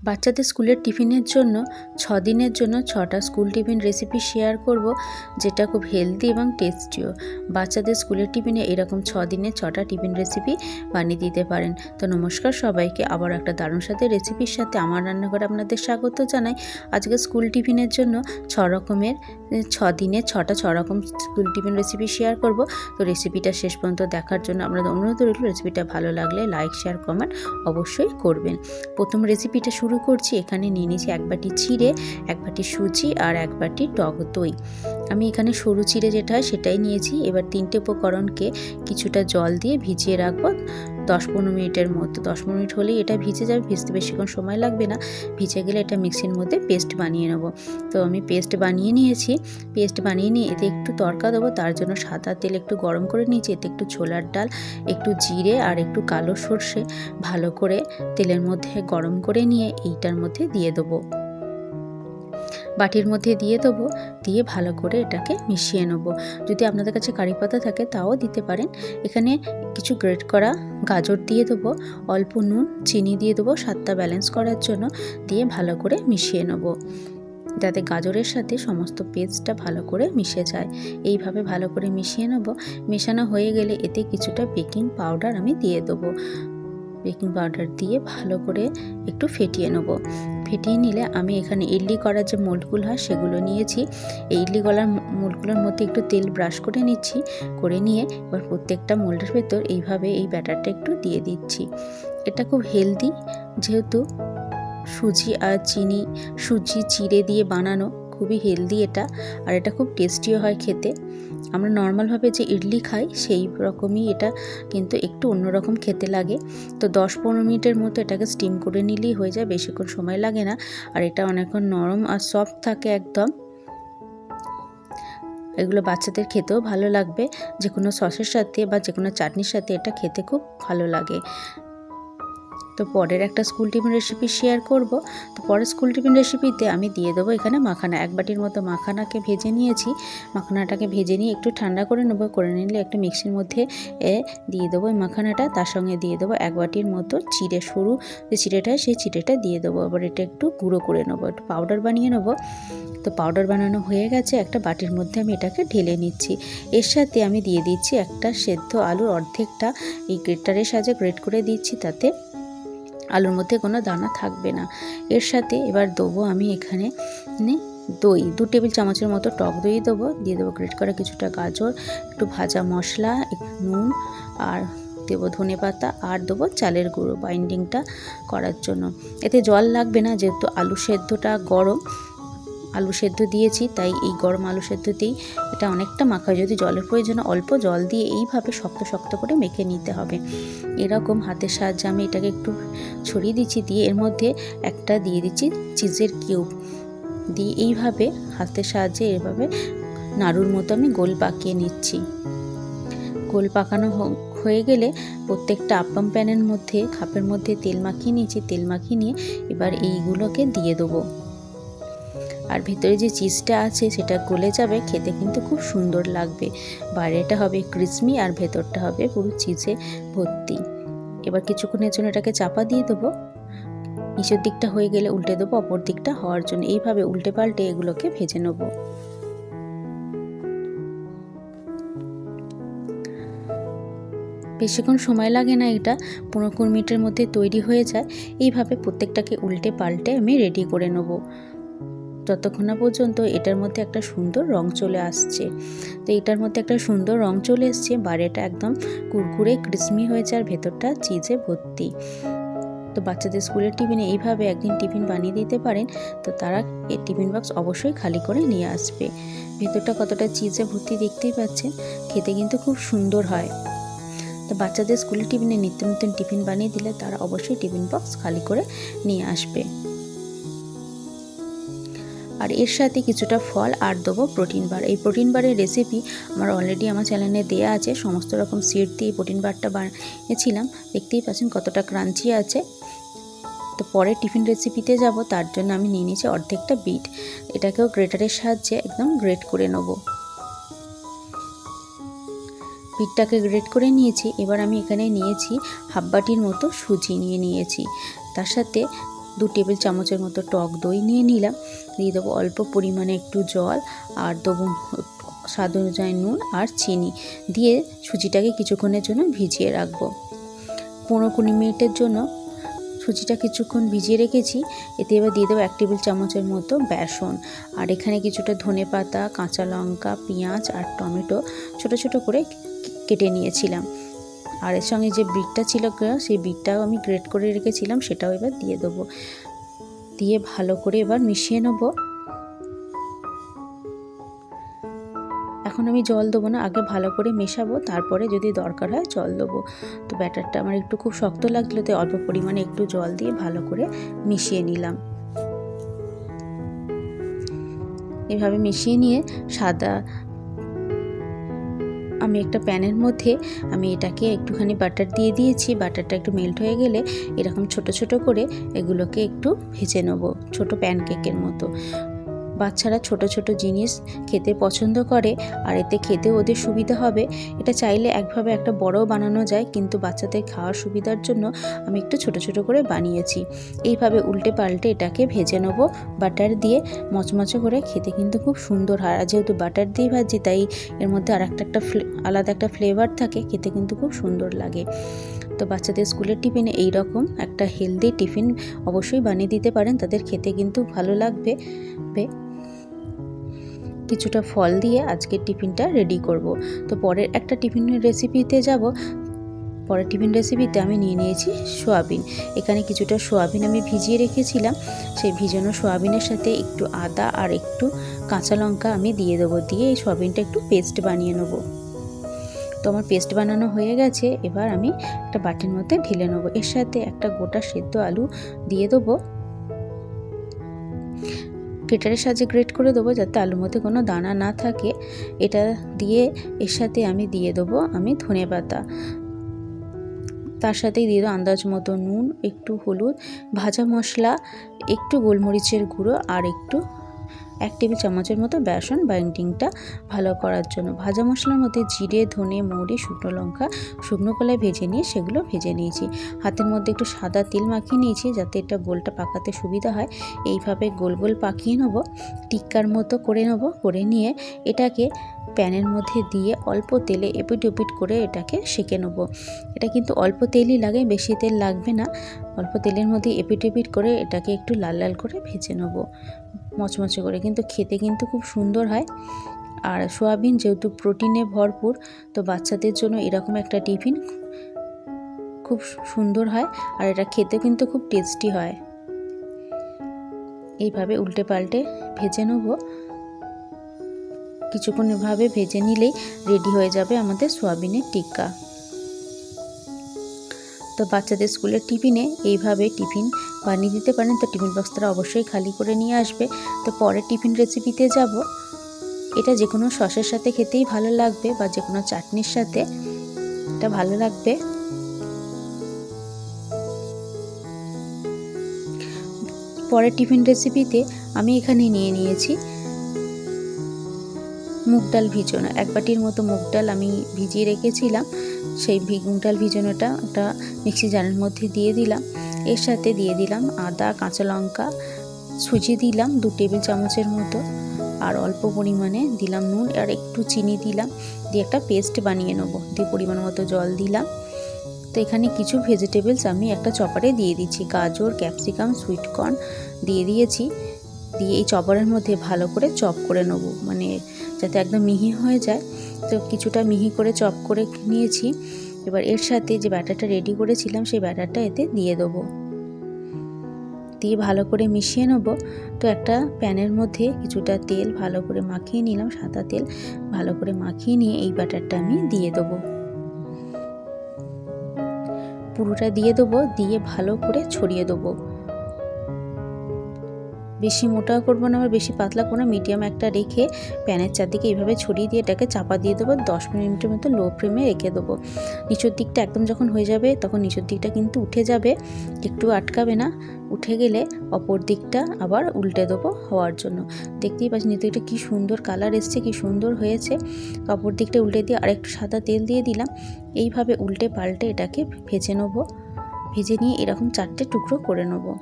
বাচ্চাদের স্কুলের টিফিনের জন্য 6 দিনের জন্য 6টা স্কুল টিফিন রেসিপি শেয়ার করব, যেটা খুব হেলদি এবং টেস্টিও। বাচ্চাদের স্কুলের টিফিনে এরকম 6 দিনে 6টা টিফিন রেসিপি বানিয়ে দিতে পারেন। তো নমস্কার সবাইকে, আবার একটা দারুণ সাথে রেসিপির সাথে আমার রান্নাঘরে আপনাদের স্বাগত জানাই। আজকে স্কুল টিফিনের জন্য 6 দিনে 6 রকম স্কুল টিফিন রেসিপি শেয়ার করব। তো রেসিপিটা শেষ পর্যন্ত দেখার জন্য আপনাদের অনুরোধ রইল, রেসিপিটা ভালো লাগলে লাইক শেয়ার কমেন্ট অবশ্যই করবেন। প্রথম রেসিপিটা শুরু করছি। এখানে নিয়ে নিয়েছি 1 বাটি চিড়ে, 1 বাটি সুজি আর 1 বাটি টক দই। আমি এখানে সরু চিড়ে যেটা হয় সেটাই নিয়েছি। এবার 3টে উপকরণকে কিছুটা জল দিয়ে ভিজিয়ে রাখবো 10-15 মিনিটের মতো। 10-15 মিনিট হলেই এটা ভিজে যাবে, ভিজতে বেশিক্ষণ সময় লাগবে না। ভিজে গেলে এটা মিক্সির মধ্যে পেস্ট বানিয়ে নেব। তো আমি পেস্ট বানিয়ে নিয়েছি। পেস্ট বানিয়ে নিয়ে এতে একটু তড়কা দেবো, তার জন্য সাদা তেল একটু গরম করে নিয়েছি। এতে একটু ছোলার ডাল, একটু জিরে আর একটু কালো সর্ষে ভালো করে তেলের মধ্যে গরম করে নিয়ে এইটার মধ্যে দিয়ে দেবো, বাটির মধ্যে দিয়ে দেবো। দিয়ে ভালো করে এটাকে মিশিয়ে নেব। যদি আপনাদের কাছে কারি পাতা থাকে তাও দিতে পারেন। এখানে কিছু গ্রেট করা গাজর দিয়ে দেবো, অল্প নুন, চিনি দিয়ে দেবো স্বাদটা ব্যালেন্স করার জন্য। দিয়ে ভালো করে মিশিয়ে নেব, যাতে গাজরের সাথে সমস্ত পেস্টটা ভালো করে মিশে যায়। এইভাবে ভালো করে মিশিয়ে নেব। মেশানো হয়ে গেলে এতে কিছুটা বেকিং পাউডার আমি দিয়ে দেবো। বেকিং পাউডার দিয়ে ভালো করে একটু ফেটিয়ে নেব। ফেটিয়ে নিলে আমি এখানে ইডলি করার যে মোল্ডগুলো হয় সেগুলো নিয়েছি। এই ইডলি করার মোল্ডগুলোর মধ্যে একটু তেল ব্রাশ করে নিচ্ছি। করে নিয়ে এবার প্রত্যেকটা মোল্ডের ভেতর এইভাবে এই ব্যাটারটা একটু দিয়ে দিচ্ছি। এটা খুব হেলদি, যেহেতু সুজি আর সুজি চিড়ে দিয়ে বানানো, খুবই হেলদি এটা। আর এটা খুব টেস্টিও হয় খেতে। আমরা নর্মালভাবে যে ইডলি খাই সেই রকমই এটা, কিন্তু একটু অন্যরকম খেতে লাগে। তো 10-15 মিনিটের মতো এটাকে স্টিম করে নিলেই হয়ে যায়, বেশিক্ষণ সময় লাগে না। আর এটা অনেকক্ষণ নরম আর সফট থাকে একদম। এগুলো বাচ্চাদের খেতেও ভালো লাগবে, যে কোনো সসের সাথে বা যে কোনো চাটনির সাথে এটা খেতে খুব ভালো লাগে। তো পরের একটা স্কুল টিফিন রেসিপি শেয়ার করব। তো পরের স্কুল টিফিন রেসিপিতে আমি দিয়ে দেবো এখানে মাখানা। 1 বাটির মতো মাখানাকে ভেজে নিয়েছি। মাখানাটাকে ভেজে নিয়ে একটু ঠান্ডা করে নেবো। করে নিলে একটা মিক্সির মধ্যে দিয়ে দেবো এই মাখানাটা। তার সঙ্গে দিয়ে দেবো 1 বাটির মতো চিড়ে, সরু যে চিড়েটা সেই চিড়েটা দিয়ে দেবো। আবার এটা একটু গুঁড়ো করে নেবো, একটু পাউডার বানিয়ে নেবো। তো পাউডার বানানো হয়ে গেছে, একটা বাটির মধ্যে আমি এটাকে ঢেলে নিচ্ছি। এর সাথে আমি দিয়ে দিচ্ছি একটা সেদ্ধ আলুর অর্ধেকটা এই গ্রেটারের সাহায্যে গ্রেট করে দিচ্ছি, তাতে আলুর মধ্যে কোনো দানা থাকবে না। এর সাথে এবার দেবো আমি এখানে দই, 2 টেবিল চামচের মতো টক দই দেবো। দিয়ে দেবো গ্রেট করা কিছুটা গাজর, একটু ভাজা মশলা, নুন, আর দেবো ধনেপাতা, আর দেবো চালের গুঁড়ো বাইন্ডিংটা করার জন্য। এতে জল লাগবে না, যেহেতু আলু সেদ্ধটা গরম, আলু সেদ্ধ দিয়েছি, তাই এই গরম আলু সেদ্ধতেই এটা অনেকটা মাখা। যদি জলের প্রয়োজন অল্প জল দিয়ে এইভাবে শক্ত শক্ত করে মেখে নিতে হবে। এরকম হাতের সাহায্যে আমি এটাকে একটু ছড়িয়ে দিচ্ছি। দিয়ে এর মধ্যে একটা দিয়ে দিচ্ছি চিজের কিউব। দিয়ে এইভাবে হাতের সাহায্যে এভাবে নাড়ুর মতো আমি গোল পাকিয়ে নিচ্ছি। গোল পাকানো হয়ে গেলে প্রত্যেকটা আপ্পাম প্যানের মধ্যে, খাপের মধ্যে তেল মাখিয়ে নিয়েছি। তেল মাখিয়ে নিয়ে এবার এইগুলোকে দিয়ে দেবো। আর ভেতরে যে চিজটা আছে সেটা গলে যাবে, খেতে কিন্তু খুব সুন্দর লাগবে। বাইরেটা হবে ক্রিসমি আর ভেতরটা হবে পুরো চিজে ভর্তি। এবার কিছুক্ষণের জন্য এটাকে চাপা দিয়ে দেবো। নিচের দিকটা হয়ে গেলে উল্টে দেবো অপর দিকটা হওয়ার জন্য। এইভাবে উল্টে পাল্টে এগুলোকে ভেজে নেবো। বেশিক্ষণ সময় লাগে না, এটা 15-20 মিনিটের মধ্যে তৈরি হয়ে যায়। এইভাবে প্রত্যেকটাকে উল্টে পাল্টে আমি রেডি করে নেবো, যতক্ষণ না পর্যন্ত এটার মধ্যে একটা সুন্দর রং চলে আসছে। তো এটার মধ্যে একটা সুন্দর রং চলে এসছে, বাইরেটা একদম কুরকুরে ক্রিসমি হয়েছে আর ভেতরটা চিজে ভর্তি। তো বাচ্চাদের স্কুলের টিফিনে এইভাবে একদিন টিফিন বানিয়ে দিতে পারেন। তো তারা এই টিফিন বক্স অবশ্যই খালি করে নিয়ে আসবে। ভেতরটা কতটা চিজে ভর্তি দেখতেই পাচ্ছেন, খেতে কিন্তু খুব সুন্দর হয়। তো বাচ্চাদের স্কুলের টিফিনে নিত্য নতুন টিফিন বানিয়ে দিলে তারা অবশ্যই টিফিন বক্স খালি করে নিয়ে আসবে। আর এর সাথে কিছুটা ফল আর দেবো প্রোটিন বার। এই প্রোটিন বারের রেসিপি আমার অলরেডি আমার চ্যানেলে দেওয়া আছে। সমস্ত রকম সিড দিয়ে প্রোটিন বারটা বানিয়েছিলাম, দেখতেই পাচ্ছেন কতটা ক্রাঞ্চি আছে। তো পরে টিফিন রেসিপিতে যাব, তার জন্য আমি নিয়ে নিয়েছি অর্ধেকটা বিট। এটাকেও গ্রেটারের সাহায্যে একদম গ্রেট করে নেব। বিটটাকে গ্রেট করে নিয়েছি। এবার আমি এখানে নিয়েছি হাফ বাটির মতো সুজি নিয়েছি। তার সাথে 2 টেবিল চামচের মতো টক দই নিয়ে নিলাম, দিয়ে দেবো অল্প পরিমাণে একটু জল, আর দেবো স্বাদ অনুযায়ী নুন আর চিনি দিয়ে সুজিটাকে কিছুক্ষণের জন্য ভিজিয়ে রাখবো। 15-20 মিনিটের জন্য সুজিটা কিছুক্ষণ ভিজিয়ে রেখেছি। এতে এবার দিয়ে দেবো 1 টেবিল চামচের মতো বেসন, আর এখানে কিছুটা ধনেপাতা, কাঁচা লঙ্কা, পেঁয়াজ আর টমেটো ছোট ছোট করে কেটে নিয়েছিলাম। আর এর সঙ্গে যে বিটটা ছিল সেই বিটটাও আমি গ্রেট করে রেখেছিলাম, সেটাও এবার দিয়ে দেবো। দিয়ে ভালো করে এবার মিশিয়ে নেবো। এখন আমি জল দেবো না, আগে ভালো করে মেশাবো, তারপরে যদি দরকার হয় জল দেবো। তো ব্যাটারটা আমার একটু খুব শক্ত লাগলো, তাই অল্প পরিমাণে একটু জল দিয়ে ভালো করে মিশিয়ে নিলাম। এভাবে মিশিয়ে নিয়ে আমি একটা প্যানের মধ্যে আমি এটাকে একটুখানি বাটার দিয়ে দিয়েছি। বাটারটা একটু মেল্ট হয়ে গেলে এরকম ছোট ছোট করে এগুলোকে একটু ভেজে নেবো, ছোট প্যানকেকের মতো। বাচ্চারা ছোট ছোট জিনিস খেতে পছন্দ করে, আর এতে খেতে ওদের সুবিধা হবে। এটা চাইলে একভাবে একটা বড়ও বানানো যায়, কিন্তু বাচ্চাদের খাওয়ার সুবিধার জন্য আমি একটু ছোট ছোট করে বানিয়েছি। এইভাবে উল্টে পাল্টে এটাকে ভেজে নেবো বাটার দিয়ে, মচমচে করে। খেতে কিন্তু খুব সুন্দর হয়, আর যেহেতু বাটার দিয়ে ভাজি তাই এর মধ্যে আর একটা আলাদা একটা ফ্লেভার থাকে, খেতে কিন্তু খুব সুন্দর লাগে। তো বাচ্চাদের স্কুলের টিফিনে এই রকম একটা হেলদি টিফিন অবশ্যই বানিয়ে দিতে পারেন, তাদের খেতে কিন্তু ভালো লাগবে। কিছুটা ফল দিয়ে আজকের টিফিনটা রেডি করব। তো পরের একটা টিফিনের রেসিপিতে যাব। পরের টিফিন রেসিপিতে আমি নিয়ে নিয়েছি সোয়াবিন। এখানে কিছুটা সোয়াবিন আমি ভিজিয়ে রেখেছিলাম, সেই ভিজানো সোয়াবিনের সাথে একটু আদা আর একটু কাঁচা লঙ্কা আমি দিয়ে দেবো। দিয়ে এই সোয়াবিনটা একটু পেস্ট বানিয়ে নেবো। তো আমার পেস্ট বানানো হয়ে গেছে, এবার আমি একটা বাটির মধ্যে ঢেলে নেবো। এর সাথে একটা গোটা সেদ্ধ আলু দিয়ে দেবো, গ্রেটারের সাহায্যে গ্রেট করে দেবো যাতে আলুর মধ্যে কোনো দানা না থাকে। এটা দিয়ে এর সাথে আমি দিয়ে দেবো ধনেপাতা, তার সাথেই দিয়ে দেবো আন্দাজ মতো নুন, একটু হলুদ, ভাজা মশলা, একটু গোলমরিচের গুঁড়ো আর একটু 1 টেবিল চামচের মতো বেসন বাইন্ডিংটা ভালো করার জন্য। ভাজা মশলার মধ্যে জিরে, ধনে, মৌরি, শুকনো লঙ্কা শুকনো কলায় ভেজে নিয়ে সেগুলো ভেজে নিয়েছি। হাতের মধ্যে একটু সাদা তেল মাখিয়ে নিয়েছি যাতে এটা গোলটা পাকাতে সুবিধা হয়। এইভাবে গোল গোল পাকিয়ে নেব, টিক্কার মতো করে নেব। করে নিয়ে এটাকে প্যানের মধ্যে দিয়ে অল্প তেলে এপিট ওপিট করে এটাকে সেঁকে নেব। এটা কিন্তু অল্প তেলই লাগে, বেশি তেল লাগবে না। অল্প তেলের মধ্যে এপিট ওপিট করে এটাকে একটু লাল লাল করে ভেজে নেব মচমচে করে, কিন্তু খেতে কিন্তু খুব সুন্দর হয়। আর সোয়াবিন যেহেতু প্রোটিনে ভরপুর, তো বাচ্চাদের জন্য এরকম একটা টিফিন খুব সুন্দর হয়, আর এটা খেতে কিন্তু খুব টেস্টি হয়। এইভাবে উল্টে পাল্টে ভেজে নেব। কিছুক্ষণ এভাবে ভেজে নিলেই রেডি হয়ে যাবে আমাদের সোয়াবিনের টিক্কা। তো বাচ্চাদের স্কুলের টিফিনে এইভাবে টিফিন বানিয়ে দিতে পারেন। তো টিফিন বক্স তারা অবশ্যই খালি করে নিয়ে আসবে। তো পরের টিফিন রেসিপিতে যাব। এটা যে কোনো সসের সাথে খেতেই ভালো লাগবে, বা যে কোনো চাটনির সাথে এটা ভালো লাগবে। পরের টিফিন রেসিপিতে আমি এখানে নিয়ে নিয়েছি মুগ ডাল ভিজানো। 1 বাটির মতো মুগ ডাল আমি ভিজিয়ে রেখেছিলাম। সেই মুগ ডাল ভিজানোটা একটা মিক্সি জারের মধ্যে দিয়ে দিলাম। এর সাথে দিয়ে দিলাম আদা, কাঁচা লঙ্কা, সুজি দিলাম 2 টেবিল চামচের মতো, আর অল্প পরিমাণে দিলাম নুন, আর একটু চিনি দিলাম। দিয়ে একটা পেস্ট বানিয়ে নেবো। দিয়ে পরিমাণ মতো জল দিলাম। তো এখানে কিছু ভেজিটেবলস আমি একটা চপারে দিয়ে দিচ্ছি। গাজর, ক্যাপসিকাম, সুইট কর্ন দিয়ে দিয়েছি। দিয়ে এই চপারের মধ্যে ভালো করে চপ করে নেব, মানে যাতে একদম মিহি হয়ে যায়। তো কিছুটা মিহি করে চপ করে নিয়েছি। এবার এর সাথে যে ব্যাটারটা রেডি করেছিলাম সেই ব্যাটারটা এতে দিয়ে দেবো। দিয়ে ভালো করে মিশিয়ে নেব। তো একটা প্যানের মধ্যে কিছুটা তেল ভালো করে মাখিয়ে নিলাম, সাদা তেল ভালো করে মাখিয়ে নিয়ে এই ব্যাটারটা আমি দিয়ে দেবো। পুরোটা দিয়ে দেবো, দিয়ে ভালো করে ছড়িয়ে দেবো। বেশি মোটা করবো না, আবার বেশি পাতলা করবো না, মিডিয়াম একটা রেখে প্যানের চারদিকে এইভাবে ছড়িয়ে দিয়ে এটাকে চাপা দিয়ে দেবো। 10 মিনিটের মতো লো ফ্লেমে রেখে দেবো। নিচের দিকটা একদম যখন হয়ে যাবে তখন নিচের দিকটা কিন্তু উঠে যাবে, একটু আটকাবে না। উঠে গেলে অপর দিকটা আবার উল্টে দেবো হওয়ার জন্য। দেখতেই পাচ্ছি নিচের দিকটা কী সুন্দর কালার এসছে, কী সুন্দর হয়েছে। অপর দিকটা উল্টে দিয়ে আরেকটু সাদা তেল দিয়ে দিলাম। এইভাবে উল্টে পাল্টে এটাকে ভেজে নেবো। ভেজে নিয়ে এরকম 4টে টুকরো করে নেবো।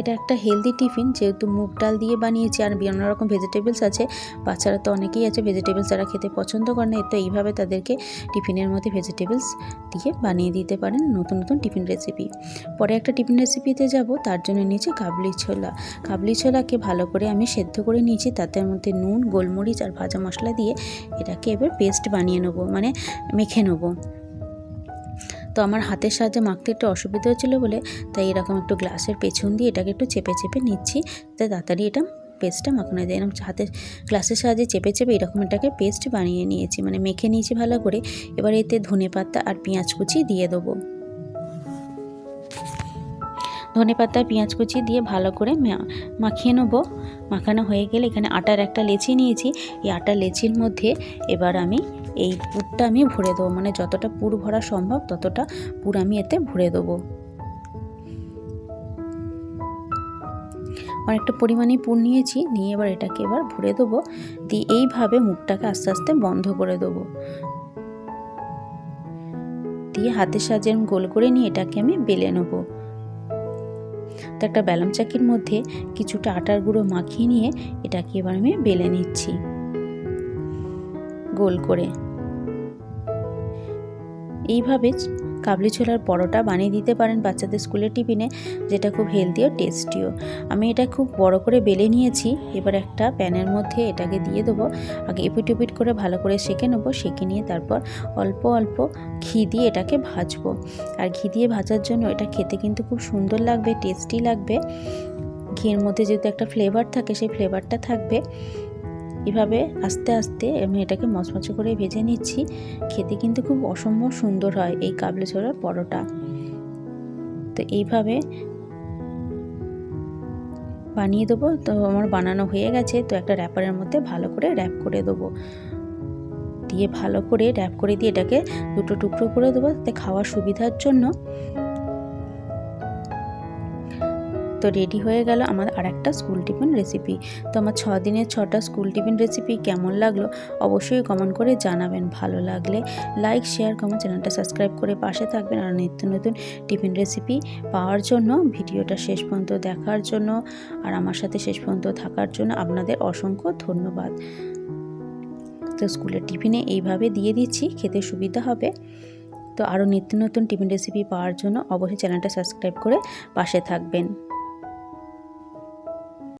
এটা একটা হেলদি টিফিন, যেহেতু মুগ ডাল দিয়ে বানিয়েছি আর বিভিন্ন রকম ভেজিটেবলস আছে। বাচ্চারা তো অনেকেই আছে ভেজিটেবলস যারা খেতে পছন্দ করে না, তো এইভাবে তাদেরকে টিফিনের মধ্যে ভেজিটেবলস দিয়ে বানিয়ে দিতে পারেন নতুন নতুন টিফিন রেসিপি। পরে একটা টিফিন রেসিপিতে যাব, তার জন্য নিয়েছি কাবলি ছোলা। কাবলি ছোলাকে ভালো করে আমি সেদ্ধ করে নিয়েছি, তাতে মধ্যে নুন, গোলমরিচ আর ভাজা মশলা দিয়ে এটাকে এবার পেস্ট বানিয়ে নেবো, মানে মেখে নেবো। তো আমার হাতের সাহায্যে মাখতে একটু অসুবিধা হচ্ছিলো বলে তাই এরকম একটু গ্লাসের পেছন দিয়ে এটাকে একটু চেপে চেপে নিচ্ছি, তাই তাড়াতাড়ি এটা পেস্টটা মাখানো যায়। এরকম হাতের গ্লাসের সাহায্যে চেপে চেপে এরকম এটাকে পেস্ট বানিয়ে নিয়েছি, মানে মেখে নিয়েছি ভালো করে। এবার এতে ধনেপাতা আর পেঁয়াজ কুচি দিয়ে দেবো। ধনেপাতা পেঁয়াজ কুচি দিয়ে ভালো করে মাখিয়ে নেবো। মাখানো হয়ে গেলে এখানে আটার একটা লেচি নিয়েছি, এই আটার লেচির মধ্যে এবার আমি এই পুরটা আমি ভরে দেবো, মানে যতটা পুর ভরা সম্ভব ততটা পুর আমি এতে ভরে দেবো। অনেকটা পরিমাণে পুর নিয়েছি, নিয়ে এবার এটাকে এবার ভরে দেবো। দিয়ে এইভাবে মুখটাকে আস্তে আস্তে বন্ধ করে দেবো, দিয়ে হাতের সাহায্যে গোল করে নিয়ে এটাকে আমি বেলে নেবো। তো একটা বেলন চাকির মধ্যে কিছুটা আটার গুঁড়ো মাখিয়ে নিয়ে এটাকে এবার আমি বেলে নিচ্ছি গোল করে। এইভাবে কাবলি ছোলার পরোটা বানিয়ে দিতে পারেন বাচ্চাদের স্কুলের টিফিনে, যেটা খুব হেলদি ও টেস্টিও। আমি এটা খুব বড় করে বেলে নিয়েছি। এবার একটা প্যানের মধ্যে এটাকে দিয়ে দেবো। আগে এপিট ওপিট করে ভালো করে সেঁকে নেবো, সেঁকে নিয়ে তারপর অল্প অল্প ঘি দিয়ে এটাকে ভাজবো। আর ঘি দিয়ে ভাজার জন্য এটা খেতে কিন্তু খুব সুন্দর লাগবে, টেস্টি লাগবে। ঘির মধ্যে যেহেতু একটা ফ্লেভার থাকে, সেই ফ্লেভারটা থাকবে। এভাবে আস্তে আস্তে আমি এটাকে মচমচে করে ভেজে নিচ্ছি। খেতে কিন্তু খুব অসম্ভব সুন্দর হয় এই কাবলি ছোলার পরোটা। তো এইভাবে বানিয়ে দেবো। তো আমার বানানো হয়ে গেছে, তো একটা র্যাপারের মধ্যে ভালো করে র্যাপ করে দেবো। দিয়ে ভালো করে র্যাপ করে দিয়ে এটাকে দুটো টুকরো করে দেবো, তাতে খাওয়ার সুবিধার জন্য। তো রেডি হয়ে গেল আমার আরেকটা স্কুল টিফিন রেসিপি। তো আমার 6 দিনের 6টা স্কুল টিফিন রেসিপি কেমন লাগলো অবশ্যই কমেন্ট করে জানাবেন। ভালো লাগলে লাইক, শেয়ার, কমেন্ট, চ্যানেলটা সাবস্ক্রাইব করে পাশে থাকবেন। আর নিত্য নতুন টিফিন রেসিপি পাওয়ার জন্য, ভিডিওটা শেষ পর্যন্ত দেখার জন্য আর আমার সাথে শেষ পর্যন্ত থাকার জন্য আপনাদের অসংখ্য ধন্যবাদ। তো স্কুলের টিফিনে এইভাবে দিয়ে দিচ্ছি, খেতে সুবিধা হবে। তো আরও নিত্য নতুন টিফিন রেসিপি পাওয়ার জন্য অবশ্যই চ্যানেলটা সাবস্ক্রাইব করে পাশে থাকবেন।